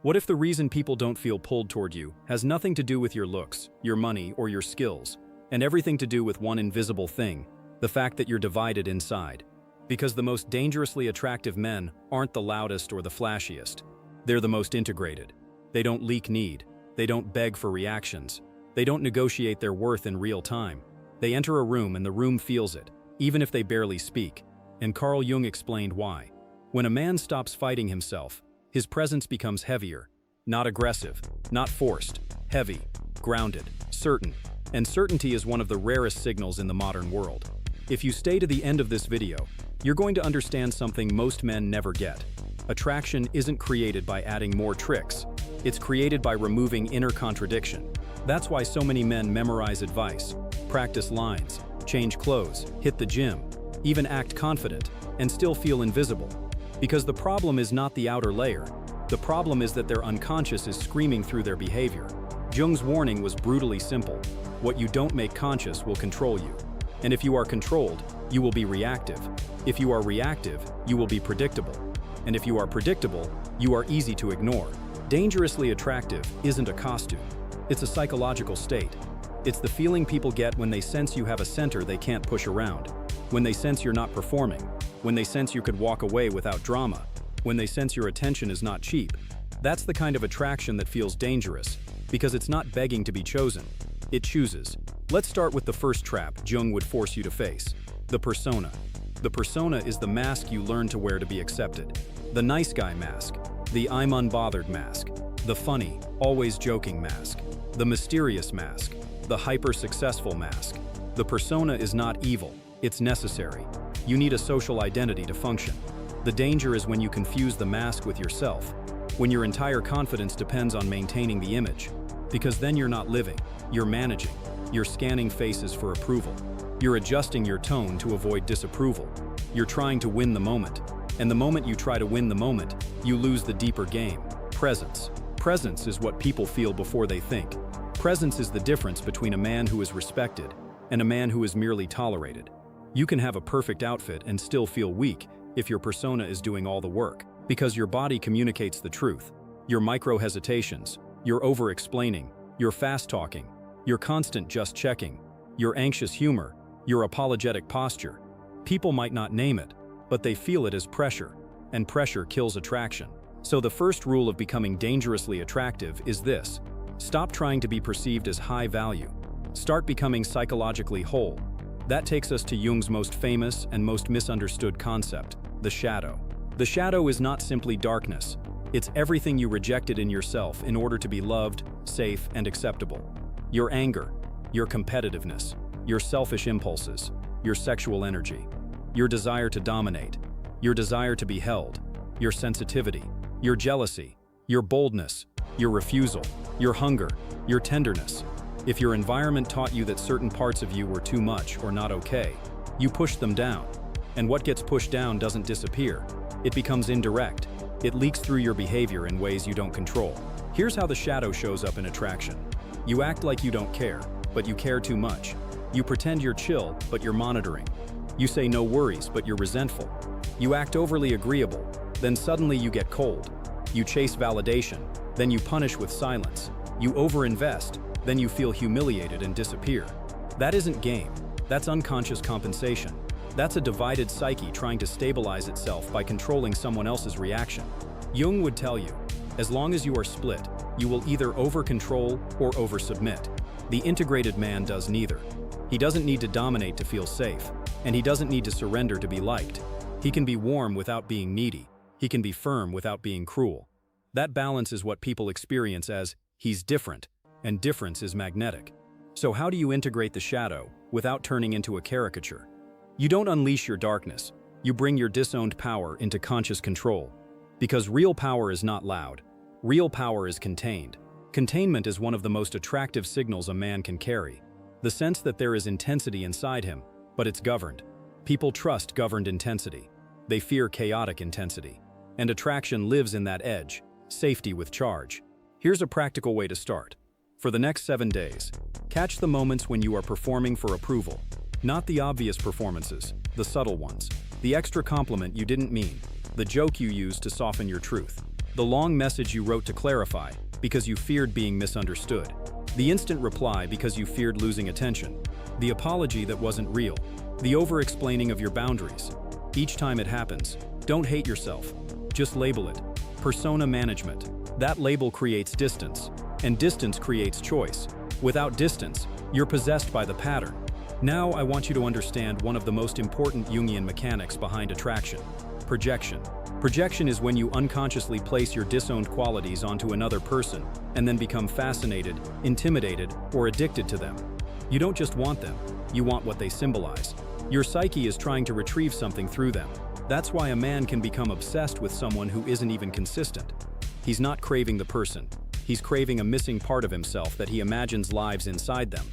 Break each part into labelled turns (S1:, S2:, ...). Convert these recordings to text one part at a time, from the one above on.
S1: What if the reason people don't feel pulled toward you has nothing to do with your looks, your money, or your skills, and everything to do with one invisible thing, the fact that you're divided inside? Because the most dangerously attractive men aren't the loudest or the flashiest. They're the most integrated. They don't leak need. They don't beg for reactions. They don't negotiate their worth in real time. They enter a room and the room feels it, even if they barely speak. And Carl Jung explained why. When a man stops fighting himself, his presence becomes heavier, not aggressive, not forced, heavy, grounded, certain. And certainty is one of the rarest signals in the modern world. If you stay to the end of this video, you're going to understand something most men never get. Attraction isn't created by adding more tricks. It's created by removing inner contradiction. That's why so many men memorize advice, practice lines, change clothes, hit the gym, even act confident, and still feel invisible. Because the problem is not the outer layer. The problem is that their unconscious is screaming through their behavior. Jung's warning was brutally simple. What you don't make conscious will control you. And if you are controlled, you will be reactive. If you are reactive, you will be predictable. And if you are predictable, you are easy to ignore. Dangerously attractive isn't a costume. It's a psychological state. It's the feeling people get when they sense you have a center they can't push around. When they sense you're not performing. When they sense you could walk away without drama. When they sense your attention is not cheap. That's the kind of attraction that feels dangerous, because it's not begging to be chosen. It chooses. Let's start with the first trap Jung would force you to face. The persona. The persona is the mask you learn to wear to be accepted. The nice guy mask. The I'm unbothered mask. The funny, always joking mask. The mysterious mask. The hyper-successful mask. The persona is not evil. It's necessary. You need a social identity to function. The danger is when you confuse the mask with yourself, when your entire confidence depends on maintaining the image. Because then you're not living, you're managing, you're scanning faces for approval. You're adjusting your tone to avoid disapproval. You're trying to win the moment. And the moment you try to win the moment, you lose the deeper game, presence. Presence is what people feel before they think. Presence is the difference between a man who is respected and a man who is merely tolerated. You can have a perfect outfit and still feel weak if your persona is doing all the work, because your body communicates the truth. Your micro-hesitations, your over-explaining, your fast-talking, your constant just-checking, your anxious humor, your apologetic posture. People might not name it, but they feel it as pressure, and pressure kills attraction. So the first rule of becoming dangerously attractive is this: stop trying to be perceived as high value. Start becoming psychologically whole. That takes us to Jung's most famous and most misunderstood concept, the shadow. The shadow is not simply darkness. It's everything you rejected in yourself in order to be loved, safe, and acceptable. Your anger, your competitiveness, your selfish impulses, your sexual energy, your desire to dominate, your desire to be held, your sensitivity, your jealousy, your boldness, your refusal, your hunger, your tenderness. If your environment taught you that certain parts of you were too much or not okay, you pushed them down. And what gets pushed down doesn't disappear. It becomes indirect. It leaks through your behavior in ways you don't control. Here's how the shadow shows up in attraction. You act like you don't care, but you care too much. You pretend you're chill, but you're monitoring. You say no worries, but you're resentful. You act overly agreeable, then suddenly you get cold. You chase validation, then you punish with silence. You overinvest, then you feel humiliated and disappear. That isn't game. That's unconscious compensation. That's a divided psyche trying to stabilize itself by controlling someone else's reaction. Jung would tell you, as long as you are split, you will either over-control or over-submit. The integrated man does neither. He doesn't need to dominate to feel safe, and he doesn't need to surrender to be liked. He can be warm without being needy. He can be firm without being cruel. That balance is what people experience as, he's different, and difference is magnetic. So how do you integrate the shadow without turning into a caricature? You don't unleash your darkness. You bring your disowned power into conscious control. Because real power is not loud. Real power is contained. Containment is one of the most attractive signals a man can carry. The sense that there is intensity inside him, but it's governed. People trust governed intensity. They fear chaotic intensity. And attraction lives in that edge, safety with charge. Here's a practical way to start. For the next 7 days, catch the moments when you are performing for approval. Not the obvious performances, the subtle ones. The extra compliment you didn't mean. The joke you used to soften your truth. The long message you wrote to clarify because you feared being misunderstood. The instant reply because you feared losing attention. The apology that wasn't real. The over-explaining of your boundaries. Each time it happens, don't hate yourself. Just label it. Persona management. That label creates distance, and distance creates choice. Without distance, you're possessed by the pattern. Now I want you to understand one of the most important Jungian mechanics behind attraction: projection. Projection is when you unconsciously place your disowned qualities onto another person and then become fascinated, intimidated, or addicted to them. You don't just want them, you want what they symbolize. Your psyche is trying to retrieve something through them. That's why a man can become obsessed with someone who isn't even consistent. He's not craving the person. He's craving a missing part of himself that he imagines lives inside them.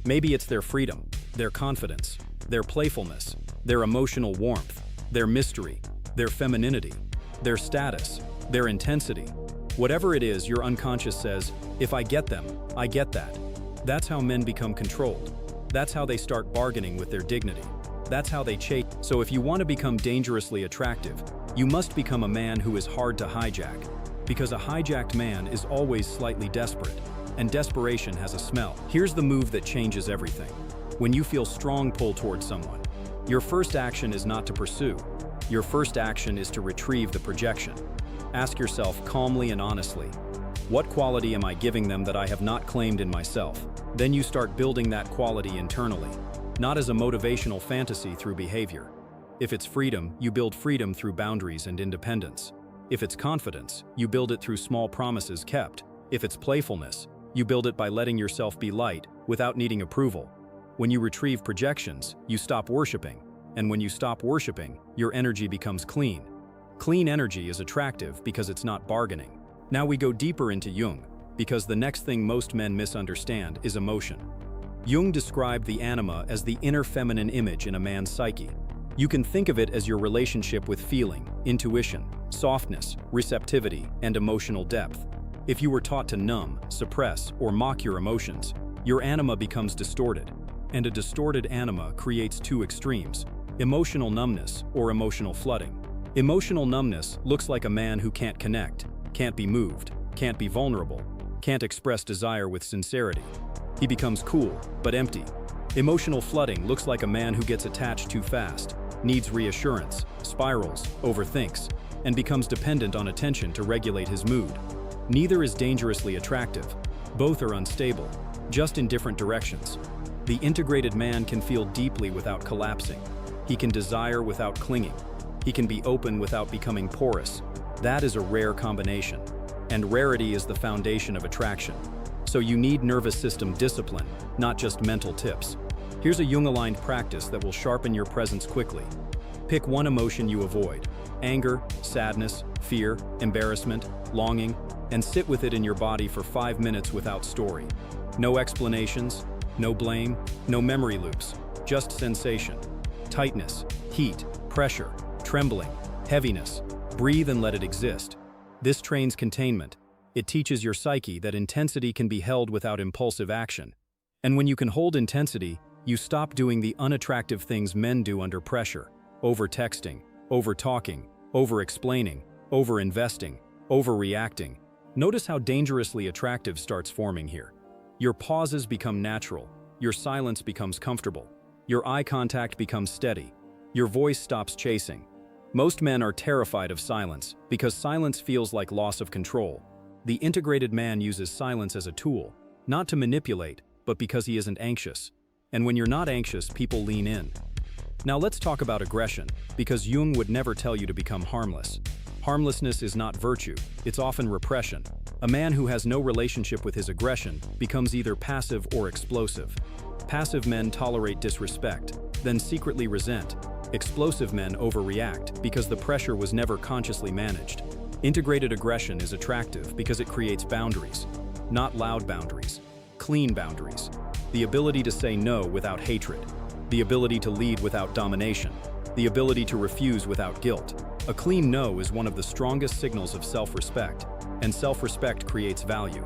S1: Maybe it's their freedom, their confidence, their playfulness, their emotional warmth, their mystery, their femininity, their status, their intensity. Whatever it is, your unconscious says, if I get them, I get that. That's how men become controlled. That's how they start bargaining with their dignity. That's how they chase. So if you want to become dangerously attractive, you must become a man who is hard to hijack. Because a hijacked man is always slightly desperate, and desperation has a smell. Here's the move that changes everything. When you feel strong pull towards someone, your first action is not to pursue. Your first action is to retrieve the projection. Ask yourself calmly and honestly, what quality am I giving them that I have not claimed in myself? Then you start building that quality internally, not as a motivational fantasy through behavior. If it's freedom, you build freedom through boundaries and independence. If it's confidence, you build it through small promises kept. If it's playfulness, you build it by letting yourself be light without needing approval. When you retrieve projections, you stop worshiping. And when you stop worshiping, your energy becomes clean. Clean energy is attractive because it's not bargaining. Now we go deeper into Jung, because the next thing most men misunderstand is emotion. Jung described the anima as the inner feminine image in a man's psyche. You can think of it as your relationship with feeling, intuition, softness, receptivity, and emotional depth. If you were taught to numb, suppress, or mock your emotions, your anima becomes distorted. And a distorted anima creates two extremes: emotional numbness or emotional flooding. Emotional numbness looks like a man who can't connect, can't be moved, can't be vulnerable, can't express desire with sincerity. He becomes cool, but empty. Emotional flooding looks like a man who gets attached too fast, needs reassurance, spirals, overthinks, and becomes dependent on attention to regulate his mood. Neither is dangerously attractive. Both are unstable, just in different directions. The integrated man can feel deeply without collapsing. He can desire without clinging. He can be open without becoming porous. That is a rare combination. And rarity is the foundation of attraction. So you need nervous system discipline, not just mental tips. Here's a Jung-aligned practice that will sharpen your presence quickly. Pick one emotion you avoid: anger, sadness, fear, embarrassment, longing, and sit with it in your body for 5 minutes without story. No explanations, no blame, no memory loops, just sensation. Tightness, heat, pressure, trembling, heaviness. Breathe and let it exist. This trains containment. It teaches your psyche that intensity can be held without impulsive action. And when you can hold intensity, you stop doing the unattractive things men do under pressure: over-texting, over-talking, over-explaining, over-investing, overreacting. Notice how dangerously attractive starts forming here. Your pauses become natural, your silence becomes comfortable, your eye contact becomes steady, your voice stops chasing. Most men are terrified of silence because silence feels like loss of control. The integrated man uses silence as a tool, not to manipulate, but because he isn't anxious. And when you're not anxious, people lean in. Now let's talk about aggression, because Jung would never tell you to become harmless. Harmlessness is not virtue, it's often repression. A man who has no relationship with his aggression becomes either passive or explosive. Passive men tolerate disrespect, then secretly resent. Explosive men overreact because the pressure was never consciously managed. Integrated aggression is attractive because it creates boundaries. Not loud boundaries, clean boundaries. The ability to say no without hatred. The ability to lead without domination. The ability to refuse without guilt. A clean no is one of the strongest signals of self-respect, and self-respect creates value.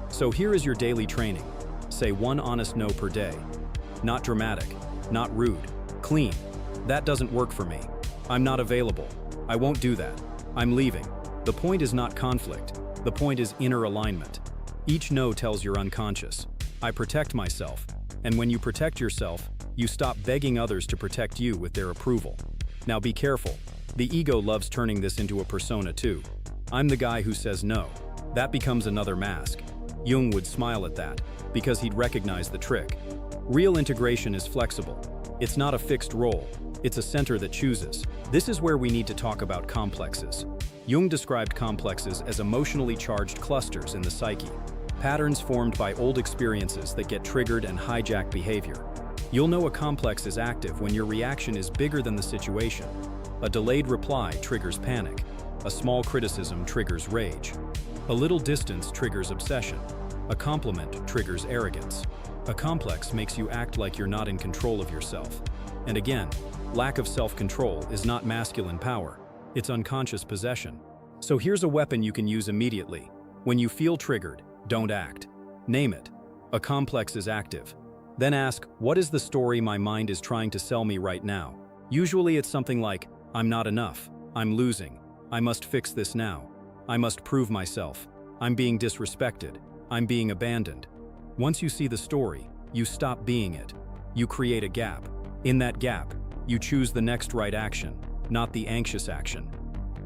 S1: So here is your daily training. Say one honest no per day. Not dramatic, not rude, clean. That doesn't work for me. I'm not available. I won't do that. I'm leaving. The point is not conflict. The point is inner alignment. Each no tells your unconscious, I protect myself. And when you protect yourself, you stop begging others to protect you with their approval. Now be careful. The ego loves turning this into a persona too. I'm the guy who says no. That becomes another mask. Jung would smile at that, because he'd recognize the trick. Real integration is flexible. It's not a fixed role. It's a center that chooses. This is where we need to talk about complexes. Jung described complexes as emotionally charged clusters in the psyche, patterns formed by old experiences that get triggered and hijack behavior. You'll know a complex is active when your reaction is bigger than the situation. A delayed reply triggers panic. A small criticism triggers rage. A little distance triggers obsession. A compliment triggers arrogance. A complex makes you act like you're not in control of yourself. And again, lack of self-control is not masculine power. It's unconscious possession. So here's a weapon you can use immediately. When you feel triggered, don't act. Name it. A complex is active. Then ask, what is the story my mind is trying to sell me right now? Usually it's something like, I'm not enough. I'm losing. I must fix this now. I must prove myself. I'm being disrespected. I'm being abandoned. Once you see the story, you stop being it. You create a gap. In that gap, you choose the next right action, not the anxious action.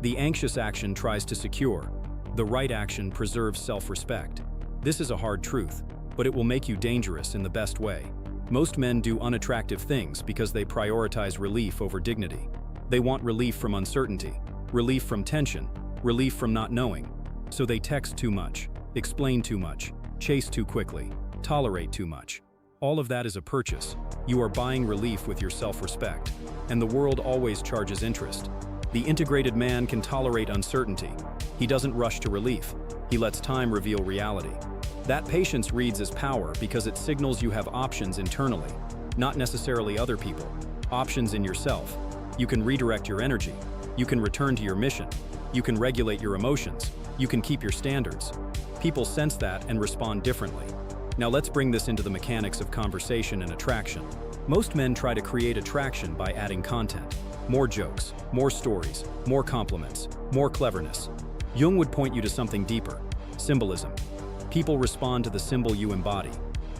S1: The anxious action tries to secure. The right action preserves self-respect. This is a hard truth, but it will make you dangerous in the best way. Most men do unattractive things because they prioritize relief over dignity. They want relief from uncertainty, relief from tension, relief from not knowing. So they text too much, explain too much, chase too quickly, tolerate too much. All of that is a purchase. You are buying relief with your self-respect. And the world always charges interest. The integrated man can tolerate uncertainty. He doesn't rush to relief. He lets time reveal reality. That patience reads as power because it signals you have options internally, not necessarily other people. Options in yourself. You can redirect your energy. You can return to your mission. You can regulate your emotions. You can keep your standards. People sense that and respond differently. Now let's bring this into the mechanics of conversation and attraction. Most men try to create attraction by adding content. More jokes, more stories, more compliments, more cleverness. Jung would point you to something deeper. Symbolism. People respond to the symbol you embody.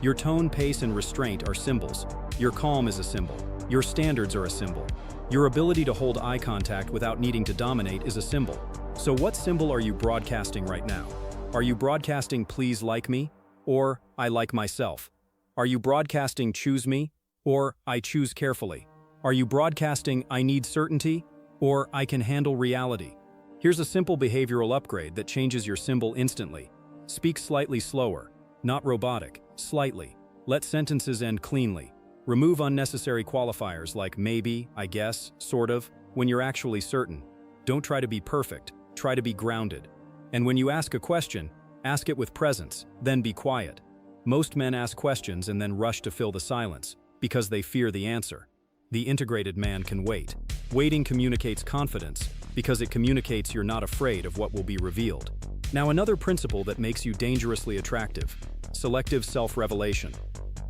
S1: Your tone, pace, and restraint are symbols. Your calm is a symbol. Your standards are a symbol. Your ability to hold eye contact without needing to dominate is a symbol. So what symbol are you broadcasting right now? Are you broadcasting please like me? Or I like myself? Are you broadcasting choose me? Or I choose carefully? Are you broadcasting I need certainty? Or I can handle reality? Here's a simple behavioral upgrade that changes your symbol instantly. Speak slightly slower, not robotic, slightly. Let sentences end cleanly. Remove unnecessary qualifiers like maybe, I guess, sort of, when you're actually certain. Don't try to be perfect, try to be grounded. And when you ask a question, ask it with presence, then be quiet. Most men ask questions and then rush to fill the silence, because they fear the answer. The integrated man can wait. Waiting communicates confidence, because it communicates you're not afraid of what will be revealed. Now another principle that makes you dangerously attractive: selective self-revelation.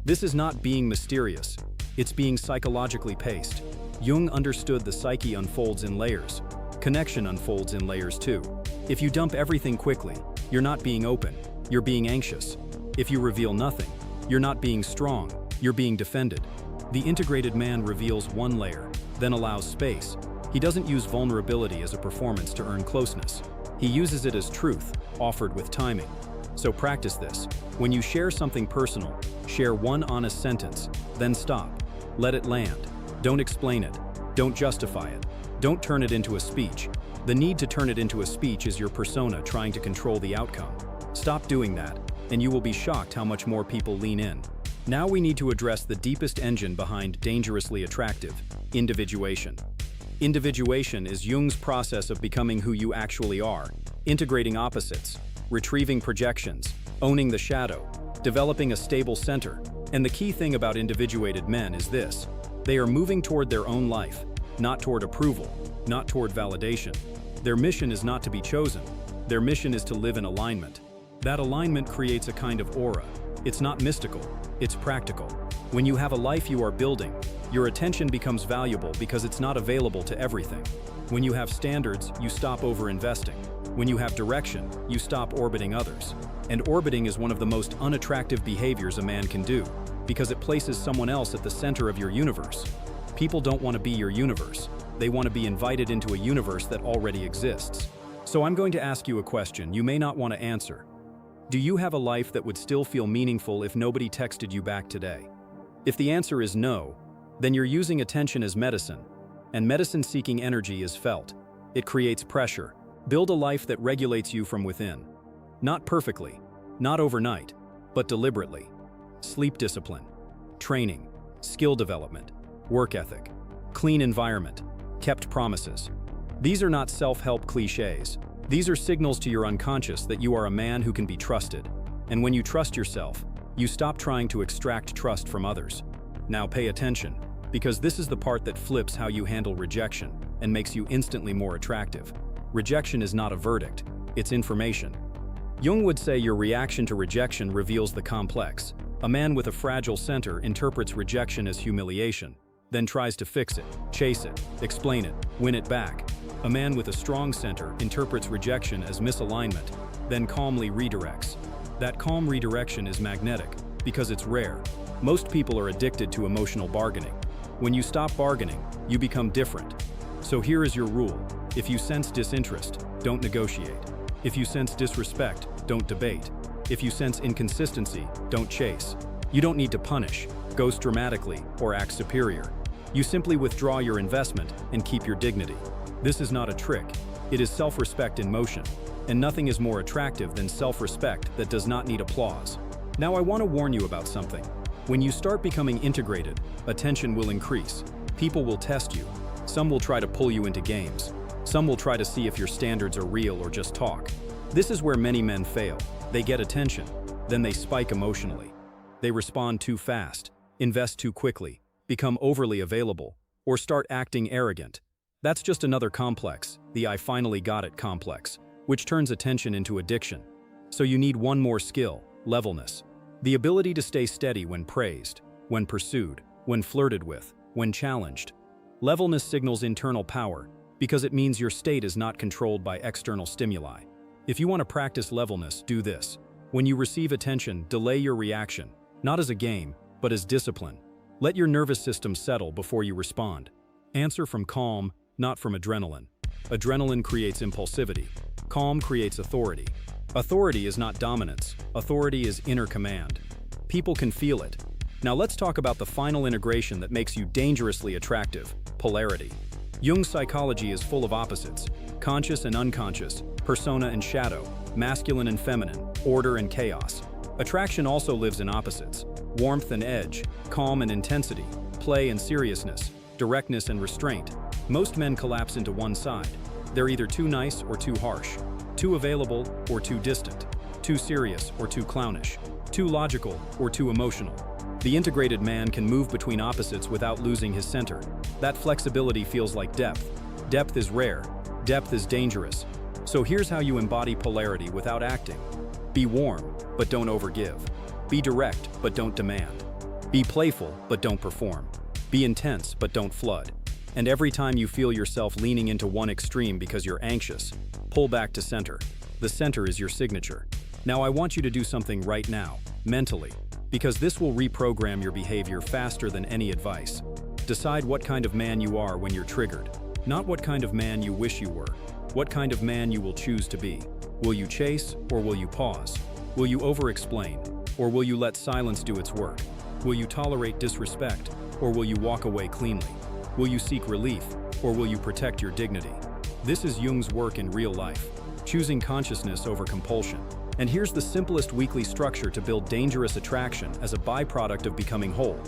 S1: This is not being mysterious, it's being psychologically paced. Jung understood the psyche unfolds in layers. Connection unfolds in layers too. If you dump everything quickly, you're not being open, you're being anxious. If you reveal nothing, you're not being strong, you're being defended. The integrated man reveals one layer, then allows space. He doesn't use vulnerability as a performance to earn closeness. He uses it as truth, offered with timing. So practice this. When you share something personal, share one honest sentence, then stop. Let it land. Don't explain it. Don't justify it. Don't turn it into a speech. The need to turn it into a speech is your persona trying to control the outcome. Stop doing that, and you will be shocked how much more people lean in. Now we need to address the deepest engine behind dangerously attractive: individuation. Individuation is Jung's process of becoming who you actually are, integrating opposites, retrieving projections, owning the shadow, developing a stable center. And the key thing about individuated men is this: they are moving toward their own life, not toward approval, not toward validation. Their mission is not to be chosen. Their mission is to live in alignment. That alignment creates a kind of aura. It's not mystical, it's practical. When you have a life you are building, your attention becomes valuable because it's not available to everything. When you have standards, you stop over-investing. When you have direction, you stop orbiting others. And orbiting is one of the most unattractive behaviors a man can do, because it places someone else at the center of your universe. People don't want to be your universe. They want to be invited into a universe that already exists. So I'm going to ask you a question you may not want to answer. Do you have a life that would still feel meaningful if nobody texted you back today? If the answer is no, then you're using attention as medicine, and medicine-seeking energy is felt. It creates pressure. Build a life that regulates you from within. Not perfectly, not overnight, but deliberately. Sleep discipline, training, skill development, work ethic, clean environment, kept promises. These are not self-help cliches. These are signals to your unconscious that you are a man who can be trusted. And when you trust yourself, you stop trying to extract trust from others. Now pay attention, because this is the part that flips how you handle rejection and makes you instantly more attractive. Rejection is not a verdict, it's information. Jung would say your reaction to rejection reveals the complex. A man with a fragile center interprets rejection as humiliation, then tries to fix it, chase it, explain it, win it back. A man with a strong center interprets rejection as misalignment, then calmly redirects. That calm redirection is magnetic, because it's rare. Most people are addicted to emotional bargaining. When you stop bargaining, you become different. So here is your rule. If you sense disinterest, don't negotiate. If you sense disrespect, don't debate. If you sense inconsistency, don't chase. You don't need to punish, ghost dramatically, or act superior. You simply withdraw your investment and keep your dignity. This is not a trick. It is self-respect in motion. And nothing is more attractive than self-respect that does not need applause. Now I want to warn you about something. When you start becoming integrated, attention will increase. People will test you. Some will try to pull you into games. Some will try to see if your standards are real or just talk. This is where many men fail. They get attention, then they spike emotionally. They respond too fast, invest too quickly, become overly available, or start acting arrogant. That's just another complex, the "I finally got it" complex, which turns attention into addiction. So you need one more skill: levelness. The ability to stay steady when praised, when pursued, when flirted with, when challenged. Levelness signals internal power, because it means your state is not controlled by external stimuli. If you want to practice levelness, do this. When you receive attention, delay your reaction, not as a game, but as discipline. Let your nervous system settle before you respond. Answer from calm, not from adrenaline. Adrenaline creates impulsivity. Calm creates authority. Authority is not dominance. Authority is inner command. People can feel it. Now let's talk about the final integration that makes you dangerously attractive: polarity. Jung's psychology is full of opposites: conscious and unconscious, persona and shadow, masculine and feminine, order and chaos. Attraction also lives in opposites: warmth and edge, calm and intensity, play and seriousness, directness and restraint. Most men collapse into one side. They're either too nice or too harsh, too available or too distant, too serious or too clownish, too logical or too emotional. The integrated man can move between opposites without losing his center. That flexibility feels like depth. Depth is rare. Depth is dangerous. So here's how you embody polarity without acting. Be warm, but don't overgive. Be direct, but don't demand. Be playful, but don't perform. Be intense, but don't flood. And every time you feel yourself leaning into one extreme because you're anxious, pull back to center. The center is your signature. Now I want you to do something right now, mentally, because this will reprogram your behavior faster than any advice. Decide what kind of man you are when you're triggered, not what kind of man you wish you were. What kind of man you will choose to be. Will you chase, or will you pause? Will you over-explain, or will you let silence do its work? Will you tolerate disrespect, or will you walk away cleanly? Will you seek relief, or will you protect your dignity? This is Jung's work in real life, choosing consciousness over compulsion. And here's the simplest weekly structure to build dangerous attraction as a byproduct of becoming whole.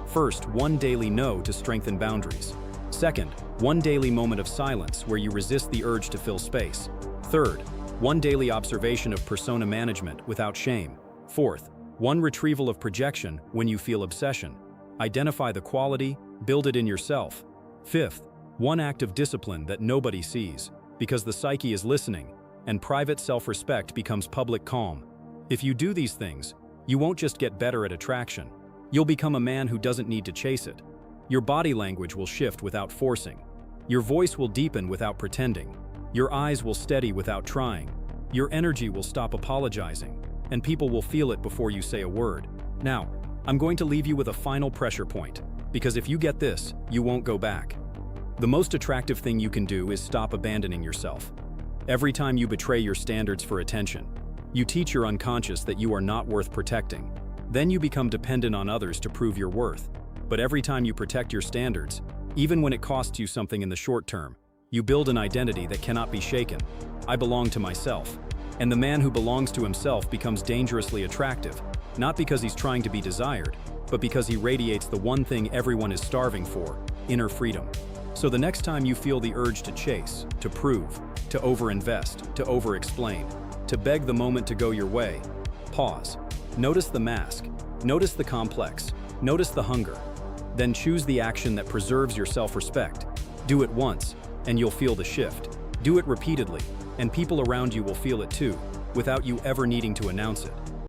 S1: First, one daily no to strengthen boundaries. Second, one daily moment of silence where you resist the urge to fill space. Third, one daily observation of persona management without shame. Fourth, one retrieval of projection when you feel obsession. Identify the quality, build it in yourself. Fifth, one act of discipline that nobody sees, because the psyche is listening, and private self-respect becomes public calm. If you do these things, you won't just get better at attraction. You'll become a man who doesn't need to chase it. Your body language will shift without forcing. Your voice will deepen without pretending. Your eyes will steady without trying. Your energy will stop apologizing, and people will feel it before you say a word. Now, I'm going to leave you with a final pressure point, because if you get this, you won't go back. The most attractive thing you can do is stop abandoning yourself. Every time you betray your standards for attention, you teach your unconscious that you are not worth protecting. Then you become dependent on others to prove your worth. But every time you protect your standards, even when it costs you something in the short term, you build an identity that cannot be shaken. I belong to myself. And the man who belongs to himself becomes dangerously attractive, not because he's trying to be desired, but because he radiates the one thing everyone is starving for: inner freedom. So the next time you feel the urge to chase, to prove, to overinvest, to over-explain, to beg the moment to go your way, pause. Notice the mask, notice the complex, notice the hunger. Then choose the action that preserves your self-respect. Do it once, and you'll feel the shift. Do it repeatedly, and people around you will feel it too, without you ever needing to announce it.